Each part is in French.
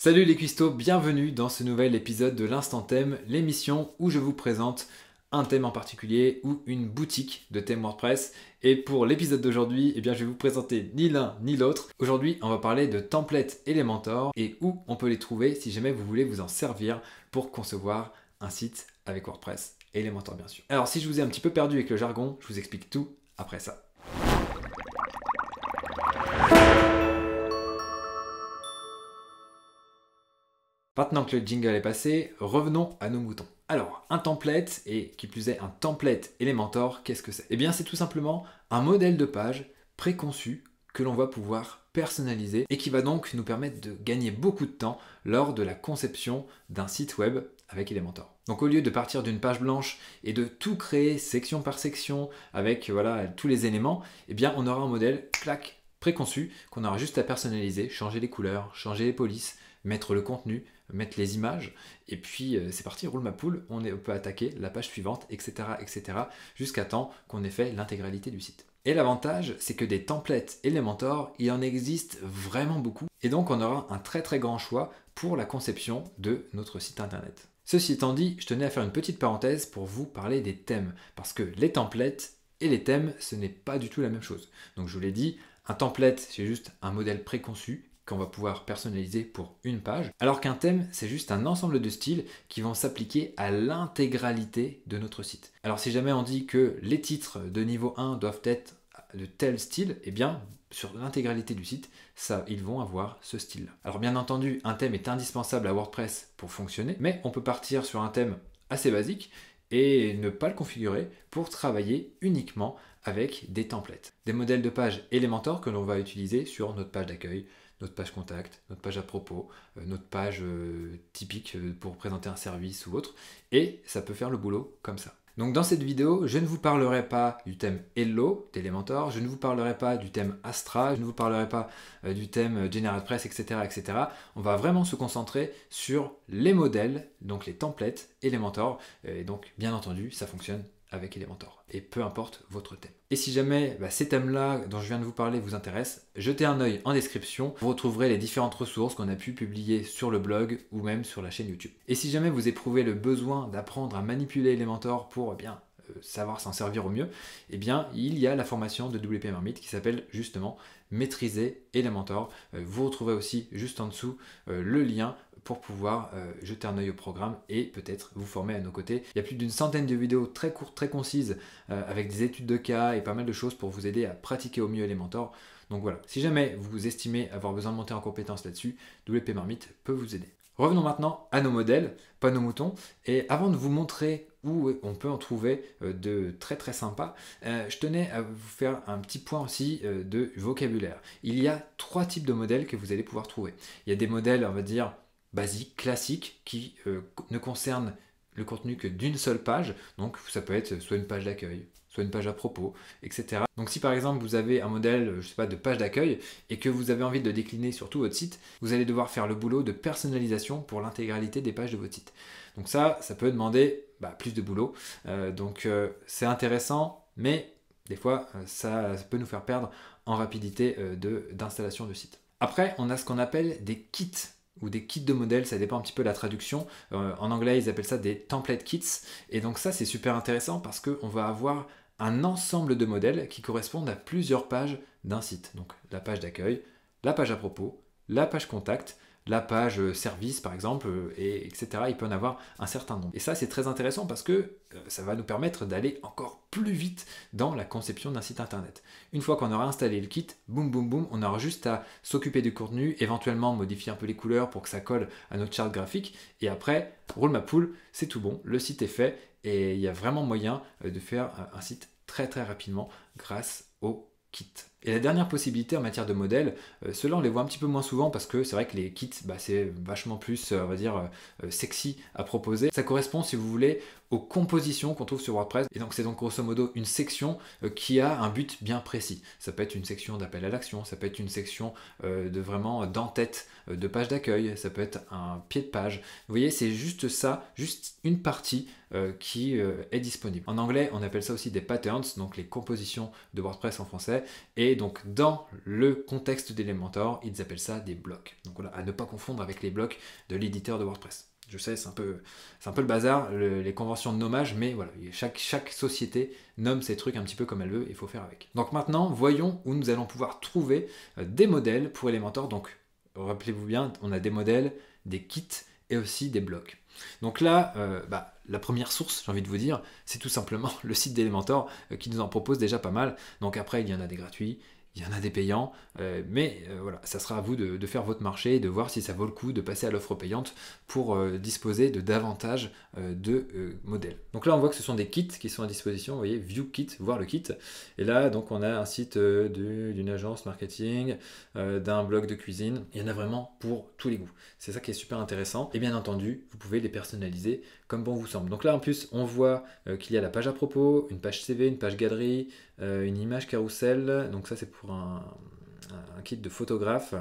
Salut les cuistots, bienvenue dans ce nouvel épisode de l'Instant Thème, l'émission où je vous présente un thème en particulier ou une boutique de thème WordPress. Et pour l'épisode d'aujourd'hui, je vais vous présenter ni l'un ni l'autre. Aujourd'hui, on va parler de templates Elementor et où on peut les trouver si jamais vous voulez vous en servir pour concevoir un site avec WordPress et Elementor bien sûr. Alors si je vous ai un petit peu perdu avec le jargon, je vous explique tout après ça. Maintenant que le jingle est passé, revenons à nos moutons. Alors, un template, et qui plus est un template Elementor, qu'est-ce que c'est? Eh bien, c'est tout simplement un modèle de page préconçu que l'on va pouvoir personnaliser et qui va donc nous permettre de gagner beaucoup de temps lors de la conception d'un site web avec Elementor. Donc au lieu de partir d'une page blanche et de tout créer section par section avec tous les éléments, eh bien on aura un modèle clac préconçu qu'on aura juste à personnaliser, changer les couleurs, changer les polices, mettre le contenu, mettre les images, et puis c'est parti, roule ma poule, on peut attaquer la page suivante, etc., jusqu'à temps qu'on ait fait l'intégralité du site. Et l'avantage, c'est que des templates Elementor, il en existe vraiment beaucoup, et donc on aura un très grand choix pour la conception de notre site internet. Ceci étant dit, je tenais à faire une petite parenthèse pour vous parler des thèmes, parce que les templates et les thèmes, ce n'est pas du tout la même chose. Donc je vous l'ai dit, un template, c'est juste un modèle préconçu, qu'on va pouvoir personnaliser pour une page, alors qu'un thème, c'est juste un ensemble de styles qui vont s'appliquer à l'intégralité de notre site. Alors si jamais on dit que les titres de niveau 1 doivent être de tel style, eh bien, sur l'intégralité du site, ils vont avoir ce style-là. Alors bien entendu, un thème est indispensable à WordPress pour fonctionner, mais on peut partir sur un thème assez basique et ne pas le configurer pour travailler uniquement avec des templates. Des modèles de page Elementor que l'on va utiliser sur notre page d'accueil, notre page contact, notre page à propos, notre page typique pour présenter un service ou autre, et ça peut faire le boulot comme ça. Donc dans cette vidéo, je ne vous parlerai pas du thème Hello d'Elementor, je ne vous parlerai pas du thème Astra, je ne vous parlerai pas du thème GeneratePress, etc., etc. On va vraiment se concentrer sur les modèles, donc les templates Elementor, et donc bien entendu, ça fonctionne avec Elementor, et peu importe votre thème. Et si jamais ces thèmes-là dont je viens de vous parler vous intéressent, jetez un œil en description, vous retrouverez les différentes ressources qu'on a pu publier sur le blog ou même sur la chaîne YouTube. Et si jamais vous éprouvez le besoin d'apprendre à manipuler Elementor pour savoir s'en servir au mieux, il y a la formation de WP Marmite qui s'appelle justement Maîtriser Elementor. Vous retrouverez aussi juste en dessous le lien pour pouvoir jeter un œil au programme et peut-être vous former à nos côtés. Il y a plus d'une centaine de vidéos très courtes, très concises, avec des études de cas et pas mal de choses pour vous aider à pratiquer au mieux Elementor. Donc voilà, si jamais vous estimez avoir besoin de monter en compétence là-dessus, WP Marmite peut vous aider. Revenons maintenant à nos modèles, pas nos moutons. Et avant de vous montrer où on peut en trouver de très sympas, je tenais à vous faire un petit point aussi de vocabulaire. Il y a 3 types de modèles que vous allez pouvoir trouver. Il y a des modèles, on va dire, basiques, classiques, qui ne concernent le contenu que d'une seule page. Donc ça peut être soit une page d'accueil, soit une page à propos, etc. Donc si par exemple vous avez un modèle, je sais pas, de page d'accueil et que vous avez envie de le décliner sur tout votre site, vous allez devoir faire le boulot de personnalisation pour l'intégralité des pages de votre site. Donc ça peut demander plus de boulot. C'est intéressant, mais des fois ça peut nous faire perdre en rapidité d'installation de site. Après, on a ce qu'on appelle des kits ou des kits de modèles, ça dépend un petit peu de la traduction. En anglais, ils appellent ça des template kits. Et donc ça, c'est super intéressant parce qu'on va avoir un ensemble de modèles qui correspondent à plusieurs pages d'un site. Donc la page d'accueil, la page à propos, la page contact, la page service par exemple, etc. Il peut en avoir un certain nombre. Et ça, c'est très intéressant parce que ça va nous permettre d'aller encore plus vite dans la conception d'un site internet. Une fois qu'on aura installé le kit, boum boum boum, on aura juste à s'occuper du contenu, éventuellement modifier un peu les couleurs pour que ça colle à notre charte graphique, et après, roule ma poule, c'est tout bon, le site est fait, et il y a vraiment moyen de faire un site très rapidement grâce au kit. Et la dernière possibilité en matière de modèles, ceux-là on les voit un petit peu moins souvent parce que c'est vrai que les kits c'est vachement plus on va dire sexy à proposer. Ça correspond, si vous voulez, aux compositions qu'on trouve sur WordPress, et donc c'est donc grosso modo une section qui a un but bien précis. Ça peut être une section d'appel à l'action, ça peut être une section d'en-tête de page d'accueil, ça peut être un pied de page. Vous voyez, c'est juste ça, juste une partie qui est disponible. En anglais, on appelle ça aussi des patterns, donc les compositions de WordPress en français, et Et donc dans le contexte d'Elementor, ils appellent ça des blocs. Donc voilà, à ne pas confondre avec les blocs de l'éditeur de WordPress. Je sais, c'est un peu le bazar, les conventions de nommage, mais voilà, chaque société nomme ses trucs un petit peu comme elle veut, il faut faire avec. Donc maintenant, voyons où nous allons pouvoir trouver des modèles pour Elementor. Donc rappelez-vous bien, on a des modèles, des kits et aussi des blocs. Donc là, la première source, j'ai envie de vous dire, c'est tout simplement le site d'Elementor qui nous en propose déjà pas mal. Donc après, il y en a des gratuits, il y en a des payants, mais voilà, ça sera à vous de faire votre marché et de voir si ça vaut le coup de passer à l'offre payante pour disposer de davantage de modèles. Donc là, on voit que ce sont des kits qui sont à disposition, vous voyez, View Kit, voir le kit. Et là, donc, on a un site d'une agence marketing, d'un blog de cuisine. Il y en a vraiment pour tous les goûts. C'est ça qui est super intéressant. Et bien entendu, vous pouvez les personnaliser comme bon vous semble. Donc là, en plus, on voit qu'il y a la page à propos, une page CV, une page galerie, une image carrousel. Donc ça, c'est pour un kit de photographe.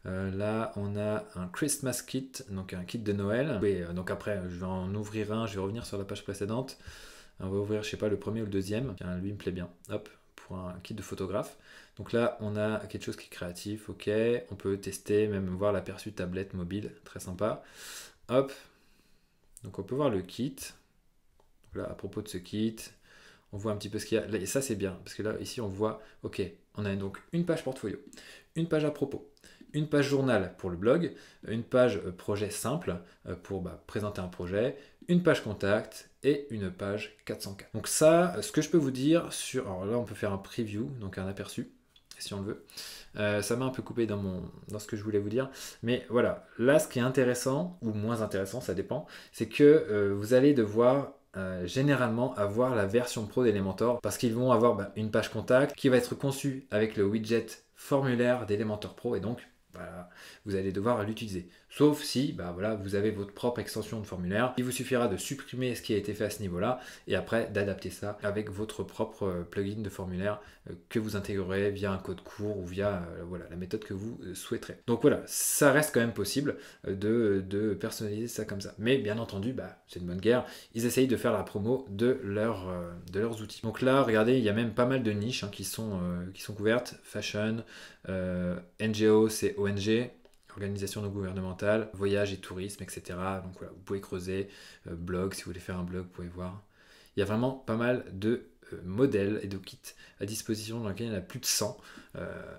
Là, on a un Christmas kit, donc un kit de Noël. Oui, donc après, je vais en ouvrir un, je vais revenir sur la page précédente. On va ouvrir, je sais pas, le premier ou le deuxième. Tiens, lui, il me plaît bien. Hop, pour un kit de photographe. Donc là, on a quelque chose qui est créatif, ok. On peut tester, même voir l'aperçu tablette mobile, très sympa. Hop, donc on peut voir le kit. Donc là, à propos de ce kit, on voit un petit peu ce qu'il y a. Là, et ça, c'est bien, parce que là, ici, on voit, ok, on a donc une page portfolio, une page à propos, une page journal pour le blog, une page projet simple pour présenter un projet, une page contact et une page 404. Donc ça, ce que je peux vous dire sur... Alors là, on peut faire un preview, donc un aperçu, si on le veut. Ça m'a un peu coupé dans ce que je voulais vous dire. Mais voilà, là, ce qui est intéressant, ou moins intéressant, ça dépend, c'est que vous allez devoir... généralement avoir la version pro d'Elementor parce qu'ils vont avoir une page contact qui va être conçue avec le widget formulaire d'Elementor Pro et donc vous allez devoir l'utiliser. Sauf si vous avez votre propre extension de formulaire. Il vous suffira de supprimer ce qui a été fait à ce niveau-là et après d'adapter ça avec votre propre plugin de formulaire que vous intégrerez via un code court ou via la méthode que vous souhaiterez. Donc voilà, ça reste quand même possible de personnaliser ça comme ça. Mais bien entendu, c'est une bonne guerre. Ils essayent de faire la promo de leurs outils. Donc là, regardez, il y a même pas mal de niches qui sont couvertes. Fashion, NGO, c'est ONG, organisation non gouvernementale, voyage et tourisme, etc. Donc voilà, vous pouvez creuser, blog, si vous voulez faire un blog, vous pouvez voir. Il y a vraiment pas mal de modèles et de kits à disposition, dans lesquels il y en a plus de 100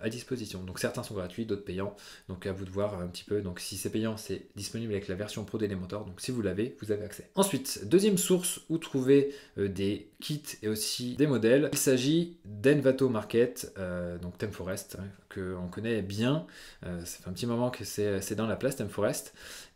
à disposition. Donc certains sont gratuits, d'autres payants. Donc à vous de voir un petit peu. Donc si c'est payant, c'est disponible avec la version pro d'Elementor. Donc si vous l'avez, vous avez accès. Ensuite, deuxième source où trouver des kits et aussi des modèles. Il s'agit d'Envato Market, donc ThemeForest, qu'on connaît bien. Ça fait un petit moment que c'est dans la place ThemeForest.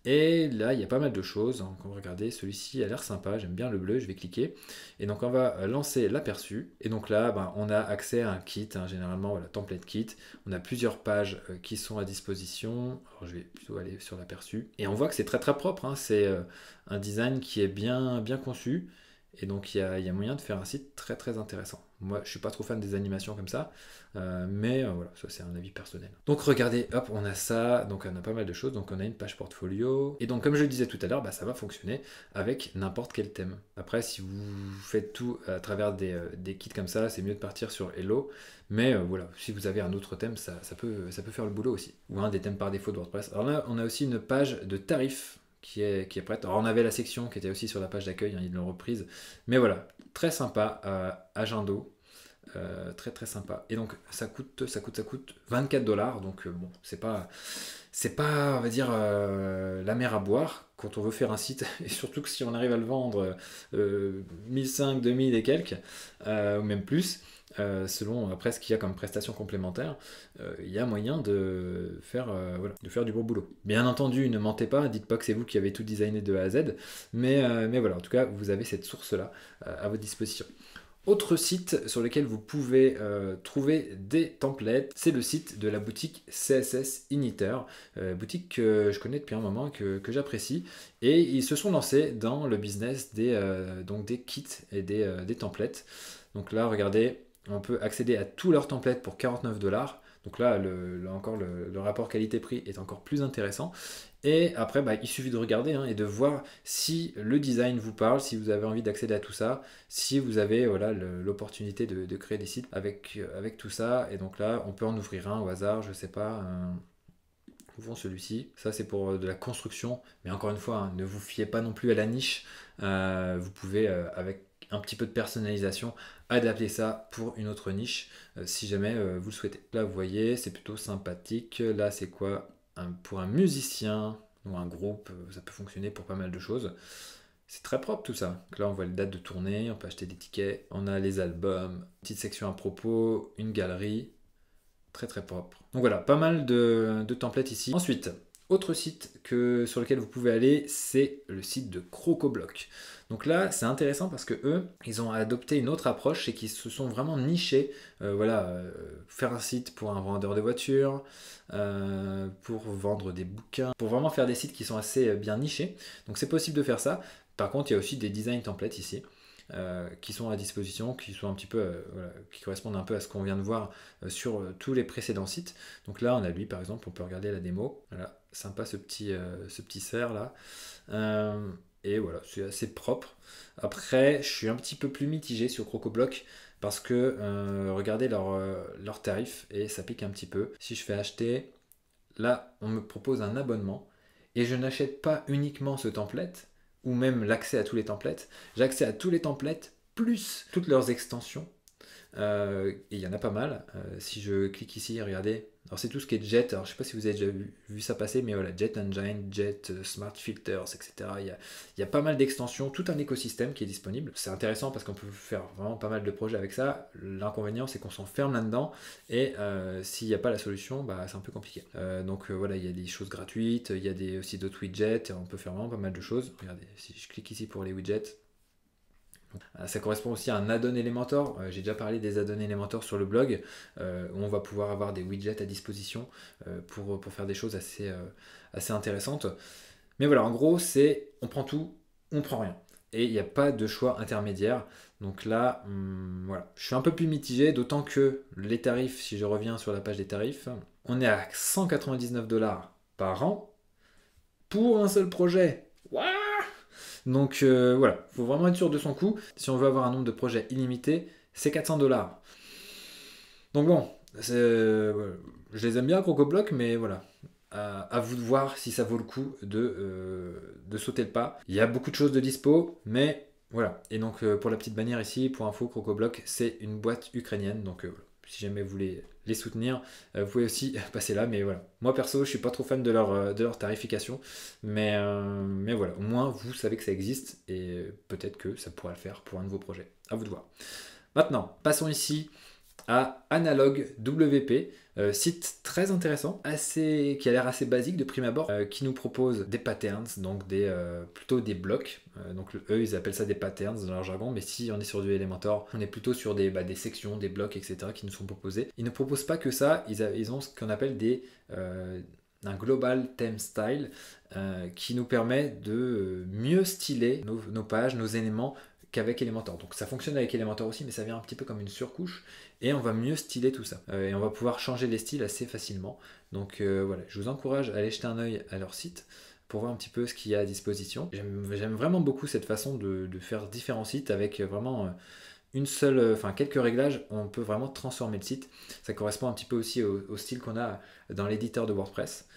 Et là, il y a pas mal de choses. Donc, on va regarder, celui-ci a l'air sympa, j'aime bien le bleu, je vais cliquer. Et donc, on va lancer l'aperçu. Et donc là, on a accès à un kit, généralement, template kit. On a plusieurs pages qui sont à disposition. Alors, je vais plutôt aller sur l'aperçu. Et on voit que c'est très très propre. C'est un design qui est bien conçu. Et donc, il y a moyen de faire un site très très intéressant. Moi, je suis pas trop fan des animations comme ça, mais voilà, ça c'est un avis personnel. Donc regardez, hop, on a ça, donc on a pas mal de choses, donc on a une page portfolio, et donc comme je le disais tout à l'heure, ça va fonctionner avec n'importe quel thème. Après, si vous faites tout à travers des kits comme ça, c'est mieux de partir sur Hello, mais voilà, si vous avez un autre thème, ça peut faire le boulot aussi, ou un des thèmes par défaut de WordPress. Alors là, on a aussi une page de tarifs, qui est prête. Alors on avait la section qui était aussi sur la page d'accueil, ils l'ont reprise. Mais voilà, très sympa, Agendo, très très sympa. Et donc ça coûte 24$, donc bon, c'est pas, on va dire, la mer à boire quand on veut faire un site, et surtout que si on arrive à le vendre 1500, 2000 et quelques, ou même plus, selon après ce qu'il y a comme prestation complémentaire, il y a moyen de faire du beau boulot. Bien entendu, ne mentez pas, dites pas que c'est vous qui avez tout designé de A à Z, mais voilà, en tout cas, vous avez cette source-là à votre disposition. Autre site sur lequel vous pouvez trouver des templates, c'est le site de la boutique CSS Initer, boutique que je connais depuis un moment, que j'apprécie, et ils se sont lancés dans le business des kits et des templates. Donc là, regardez, on peut accéder à tous leurs templates pour 49$. Donc là, là encore, le rapport qualité-prix est encore plus intéressant. Et après, bah, il suffit de regarder hein, et de voir si le design vous parle, si vous avez envie d'accéder à tout ça, si vous avez voilà, l'opportunité de créer des sites avec tout ça. Et donc là, on peut en ouvrir un au hasard, je sais pas. Ouvrons celui-ci. Ça, c'est pour de la construction. Mais encore une fois, hein, ne vous fiez pas non plus à la niche. Vous pouvez, avec un petit peu de personnalisation, adapter ça pour une autre niche, si jamais vous le souhaitez. Là, vous voyez, c'est plutôt sympathique. Là, c'est quoi? Pour un musicien ou un groupe, ça peut fonctionner pour pas mal de choses. C'est très propre tout ça. Donc là, on voit les dates de tournée, on peut acheter des tickets, on a les albums, petite section à propos, une galerie, très très propre. Donc voilà, pas mal de templates ici. Ensuite, autre site sur lequel vous pouvez aller, c'est le site de CrocoBlock. Donc là, c'est intéressant parce que eux, ils ont adopté une autre approche et qu'ils se sont vraiment nichés. Faire un site pour un vendeur de voitures, pour vendre des bouquins, pour vraiment faire des sites qui sont assez bien nichés. Donc c'est possible de faire ça. Par contre, il y a aussi des design templates ici. Qui sont à disposition, qui sont un petit peu, qui correspondent un peu à ce qu'on vient de voir sur tous les précédents sites. Donc là, on a lui, par exemple, on peut regarder la démo. Voilà, sympa ce petit cerf là. Et voilà, c'est assez propre. Après, je suis un petit peu plus mitigé sur CrocoBlock parce que regardez leurs tarifs et ça pique un petit peu. Si je fais acheter, là, on me propose un abonnement et je n'achète pas uniquement ce template ou même l'accès à tous les templates. J'ai accès à tous les templates plus toutes leurs extensions. Et il y en a pas mal. Si je clique ici, regardez. Alors c'est tout ce qui est Jet. Alors je sais pas si vous avez déjà vu ça passer, mais voilà, Jet Engine, Jet, Smart Filters, etc. Il y a pas mal d'extensions, tout un écosystème qui est disponible. C'est intéressant parce qu'on peut faire vraiment pas mal de projets avec ça. L'inconvénient, c'est qu'on s'enferme là-dedans et s'il n'y a pas la solution, bah, c'est un peu compliqué. Voilà, il y a des choses gratuites, il y a aussi d'autres widgets, on peut faire vraiment pas mal de choses. Regardez, si je clique ici pour les widgets, ça correspond aussi à un add-on Elementor. J'ai déjà parlé des add-on Elementor sur le blog, où on va pouvoir avoir des widgets à disposition pour faire des choses assez intéressantes. Mais voilà, en gros, c'est on prend tout, on prend rien. Et il n'y a pas de choix intermédiaire. Donc là, voilà, je suis un peu plus mitigé, d'autant que les tarifs, si je reviens sur la page des tarifs, on est à 199$ par an pour un seul projet. What? Donc voilà, il faut vraiment être sûr de son coût. Si on veut avoir un nombre de projets illimité, c'est 400$. Donc bon, je les aime bien CrocoBlock, mais voilà, à vous de voir si ça vaut le coup de sauter le pas. Il y a beaucoup de choses de dispo, mais voilà. Et donc pour la petite bannière ici, pour info, CrocoBlock, c'est une boîte ukrainienne. Donc si jamais vous voulez les soutenir, vous pouvez aussi passer là. Mais voilà, moi perso, je suis pas trop fan de leur tarification, mais voilà, au moins vous savez que ça existe et peut-être que ça pourra le faire pour un de vos projets. À vous de voir. Maintenant, passons ici à Analog WP, site très intéressant, qui a l'air assez basique de prime abord, qui nous propose des patterns, donc plutôt des blocs. Donc eux, ils appellent ça des patterns dans leur jargon, mais si on est sur du Elementor, on est plutôt sur des sections, des blocs, etc. qui nous sont proposés. Ils ne proposent pas que ça, ils ont ce qu'on appelle un global theme style qui nous permet de mieux styler nos pages, nos éléments qu'avec Elementor. Donc ça fonctionne avec Elementor aussi, mais ça vient un petit peu comme une surcouche et on va mieux styler tout ça. Et on va pouvoir changer les styles assez facilement. Donc voilà, je vous encourage à aller jeter un œil à leur site pour voir un petit peu ce qu'il y a à disposition. J'aime vraiment beaucoup cette façon de faire différents sites avec vraiment quelques réglages, on peut vraiment transformer le site. Ça correspond un petit peu aussi au style qu'on a dans l'éditeur de WordPress.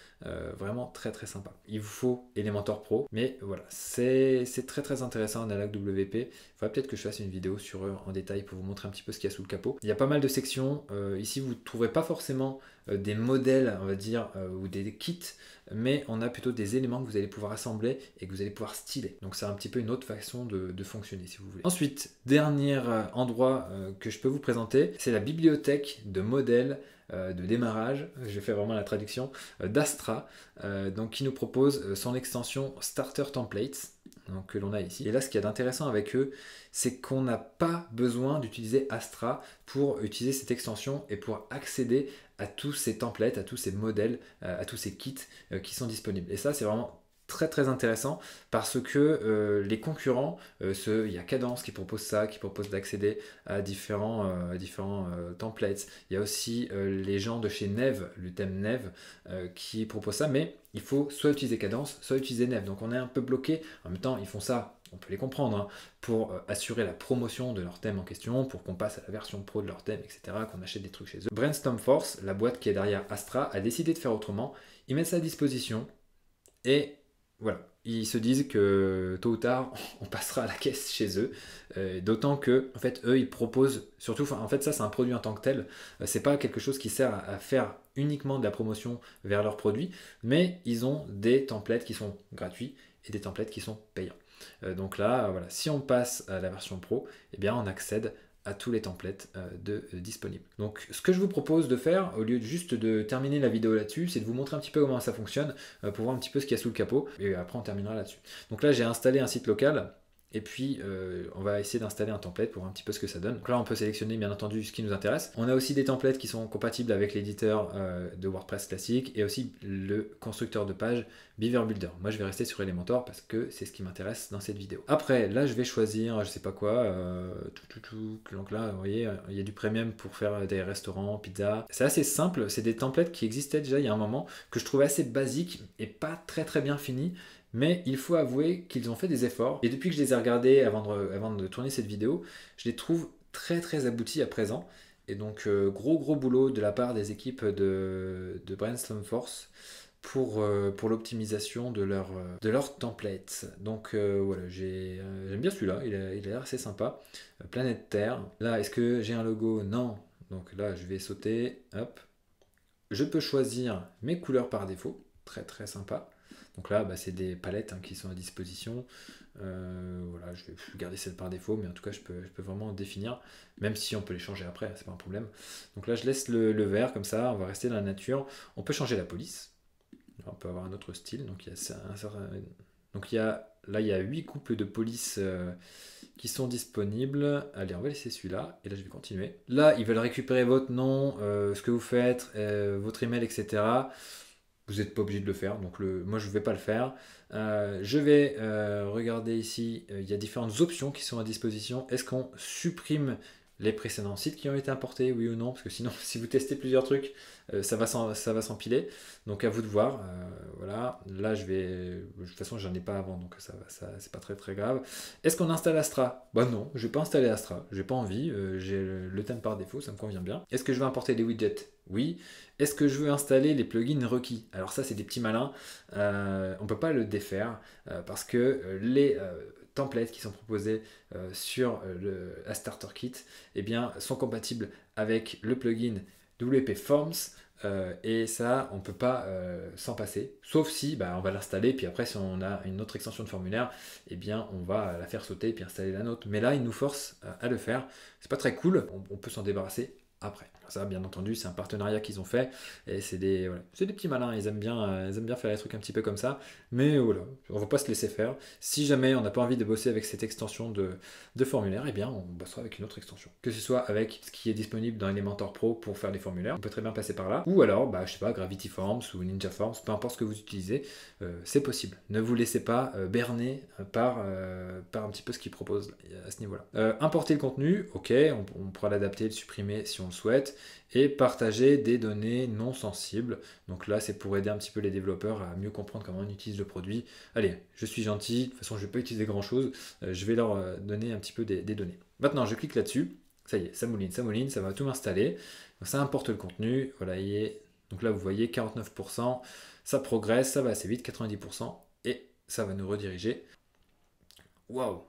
Vraiment très très sympa. Il vous faut Elementor Pro, mais voilà, c'est très très intéressant Analog WP. Il faudrait peut-être que je fasse une vidéo sur eux en détail pour vous montrer un petit peu ce qu'il y a sous le capot. Il y a pas mal de sections. Ici, vous ne trouverez pas forcément des modèles, on va dire, ou des kits, mais on a plutôt des éléments que vous allez pouvoir assembler et que vous allez pouvoir styler. Donc c'est un petit peu une autre façon de fonctionner si vous voulez. Ensuite, dernier endroit que je peux vous présenter, c'est la bibliothèque de modèles de démarrage, je fais vraiment la traduction, d'Astra, donc qui nous propose son extension Starter Templates, donc, que l'on a ici. Et là, ce qu'il y a d'intéressant avec eux, c'est qu'on n'a pas besoin d'utiliser Astra pour utiliser cette extension et pour accéder à tous ces templates, à tous ces modèles, à tous ces kits qui sont disponibles. Et ça, c'est vraiment très intéressant parce que les concurrents, il y a Cadence qui propose ça, qui propose d'accéder à différents templates. Il y a aussi les gens de chez Neve, le thème Neve, qui propose ça, mais il faut soit utiliser Cadence, soit utiliser Neve. Donc on est un peu bloqué. En même temps, ils font ça, on peut les comprendre, hein, pour assurer la promotion de leur thème en question, pour qu'on passe à la version pro de leur thème, etc., qu'on achète des trucs chez eux. Brainstorm Force, la boîte qui est derrière Astra, a décidé de faire autrement. Ils mettent ça à disposition et voilà, ils se disent que tôt ou tard, on passera à la caisse chez eux. D'autant que, en fait, eux, ils proposent surtout, en fait, ça, c'est un produit en tant que tel. C'est pas quelque chose qui sert à faire uniquement de la promotion vers leurs produits, mais ils ont des templates qui sont gratuits et des templates qui sont payants. Donc là, voilà, si on passe à la version pro, eh bien, on accède à tous les templates disponibles. Donc ce que je vous propose de faire, au lieu de juste de terminer la vidéo là-dessus, c'est de vous montrer un petit peu comment ça fonctionne, pour voir un petit peu ce qu'il y a sous le capot, et après on terminera là-dessus. Donc là j'ai installé un site local, et puis on va essayer d'installer un template pour voir un petit peu ce que ça donne. Donc là on peut sélectionner bien entendu ce qui nous intéresse. On a aussi des templates qui sont compatibles avec l'éditeur de WordPress classique et aussi le constructeur de page Beaver Builder. Moi je vais rester sur Elementor parce que c'est ce qui m'intéresse dans cette vidéo. Après là je vais choisir je sais pas quoi, donc là vous voyez il y a du premium pour faire des restaurants, pizza. C'est assez simple, c'est des templates qui existaient déjà il y a un moment, que je trouvais assez basiques et pas très bien finis. Mais il faut avouer qu'ils ont fait des efforts. Et depuis que je les ai regardés avant de tourner cette vidéo, je les trouve très aboutis à présent. Et donc gros boulot de la part des équipes de Brainstorm Force pour l'optimisation de leur template. Donc voilà, j'aime bien celui-là, il a l'air assez sympa. Planète Terre. Là, est-ce que j'ai un logo? Non. Donc là, je vais sauter. Hop. Je peux choisir mes couleurs par défaut. Très sympa. Donc là, bah, c'est des palettes qui sont à disposition. Voilà, je vais garder celle par défaut, mais en tout cas, je peux vraiment définir, même si on peut les changer après, c'est pas un problème. Donc là, je laisse le vert comme ça, on va rester dans la nature. On peut changer la police. On peut avoir un autre style. Donc là, il y a 8 couples de police qui sont disponibles. Allez, on va laisser celui-là. Et là, je vais continuer. Là, ils veulent récupérer votre nom, ce que vous faites, votre email, etc. Vous n'êtes pas obligé de le faire, donc moi je ne vais pas le faire. Je vais regarder ici, il y a différentes options qui sont à disposition. Est-ce qu'on supprime les précédents sites qui ont été importés, oui ou non? Parce que sinon, si vous testez plusieurs trucs, ça va s'empiler. Donc à vous de voir. Voilà, là de toute façon, j'en ai pas avant, donc ça c'est pas très grave. Est-ce qu'on installe Astra? Bah non, je vais pas installer Astra. J'ai pas envie. J'ai le thème par défaut, ça me convient bien. Est-ce que je veux importer des widgets? Oui. Est-ce que je veux installer les plugins requis? Alors ça, c'est des petits malins. On ne peut pas le défaire parce que les templates qui sont proposés sur la Starter Kit eh bien, sont compatibles avec le plugin WP Forms. Et ça, on ne peut pas s'en passer, sauf si on va l'installer, puis après si on a une autre extension de formulaire, eh bien on va la faire sauter, puis installer la nôtre. Mais là, il nous force à le faire. C'est pas très cool, on peut s'en débarrasser après. Ça, bien entendu, c'est un partenariat qu'ils ont fait, et c'est des petits malins, ils aiment bien faire des trucs un petit peu comme ça, mais voilà, on va pas se laisser faire. Si jamais on n'a pas envie de bosser avec cette extension de formulaire, eh bien on bossera avec une autre extension. Que ce soit avec ce qui est disponible dans Elementor Pro pour faire des formulaires, on peut très bien passer par là, ou alors, je sais pas, Gravity Forms ou Ninja Forms, peu importe ce que vous utilisez, c'est possible. Ne vous laissez pas berner par un petit peu ce qu'ils proposent à ce niveau-là. Importer le contenu, ok, on pourra l'adapter, le supprimer si on le souhaite, et partager des données non sensibles. Donc là, c'est pour aider un petit peu les développeurs à mieux comprendre comment on utilise le produit. Allez, je suis gentil, de toute façon, je ne vais pas utiliser grand-chose, je vais leur donner un petit peu des données. Maintenant, je clique là-dessus, ça y est, ça mouline, ça va tout m'installer. Donc ça importe le contenu, voilà, donc là, vous voyez, 49%, ça progresse, ça va assez vite, 90%, et ça va nous rediriger. Waouh!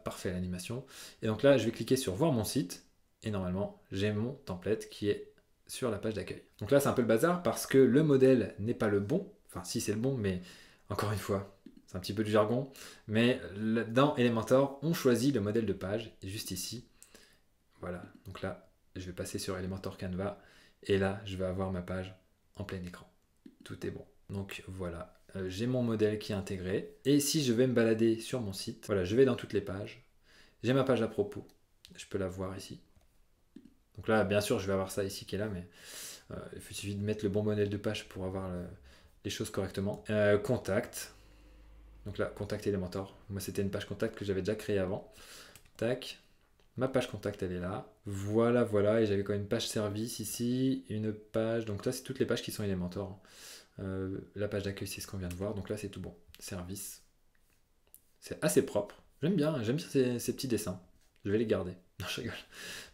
Parfait l'animation. Et donc là, je vais cliquer sur voir mon site. Et normalement, j'ai mon template qui est sur la page d'accueil. Donc là, c'est un peu le bazar parce que le modèle n'est pas le bon. Enfin, si, c'est le bon, mais encore une fois, c'est un petit peu du jargon. Mais dans Elementor, on choisit le modèle de page. Et juste ici, voilà. Donc là, je vais passer sur Elementor Canva. Et là, je vais avoir ma page en plein écran. Tout est bon. Donc voilà, j'ai mon modèle qui est intégré. Et si je vais me balader sur mon site, voilà, je vais dans toutes les pages. J'ai ma page à propos. Je peux la voir ici. Donc là, bien sûr, je vais avoir ça ici qui est là, mais il suffit de mettre le bon modèle de page pour avoir les choses correctement. Contact. Donc là, contact Elementor. Moi, c'était une page contact que j'avais déjà créée avant. Tac. Ma page contact, elle est là. Voilà, voilà. Et j'avais quand même une page service ici. Une page. Donc là, c'est toutes les pages qui sont Elementor. La page d'accueil, c'est ce qu'on vient de voir. Donc là, c'est tout bon. Service. C'est assez propre. J'aime bien ces petits dessins. Je vais les garder. Non, je rigole.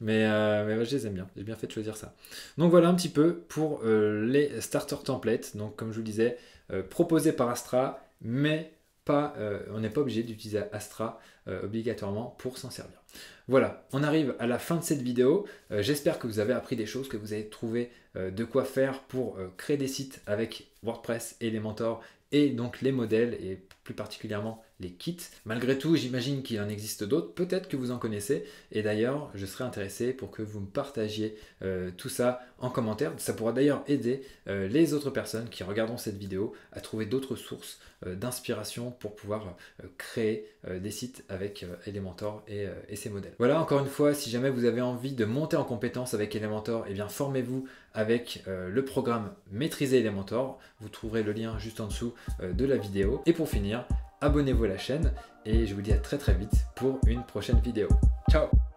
Mais ouais, je les aime bien. J'ai bien fait de choisir ça. Donc voilà un petit peu pour les starter templates. Donc comme je vous le disais, proposés par Astra, mais pas, on n'est pas obligé d'utiliser Astra obligatoirement pour s'en servir. Voilà, on arrive à la fin de cette vidéo. J'espère que vous avez appris des choses, que vous avez trouvé de quoi faire pour créer des sites avec WordPress et Elementor et donc les modèles et plus particulièrement les kits. Malgré tout, j'imagine qu'il en existe d'autres, peut-être que vous en connaissez, et d'ailleurs, je serais intéressé pour que vous me partagiez tout ça en commentaire. Ça pourra d'ailleurs aider les autres personnes qui regarderont cette vidéo à trouver d'autres sources d'inspiration pour pouvoir créer des sites avec Elementor et ses modèles. Voilà, encore une fois, si jamais vous avez envie de monter en compétence avec Elementor, eh bien formez-vous avec le programme Maîtriser Elementor. Vous trouverez le lien juste en dessous de la vidéo. Et pour finir, abonnez-vous à la chaîne et je vous dis à très vite pour une prochaine vidéo. Ciao!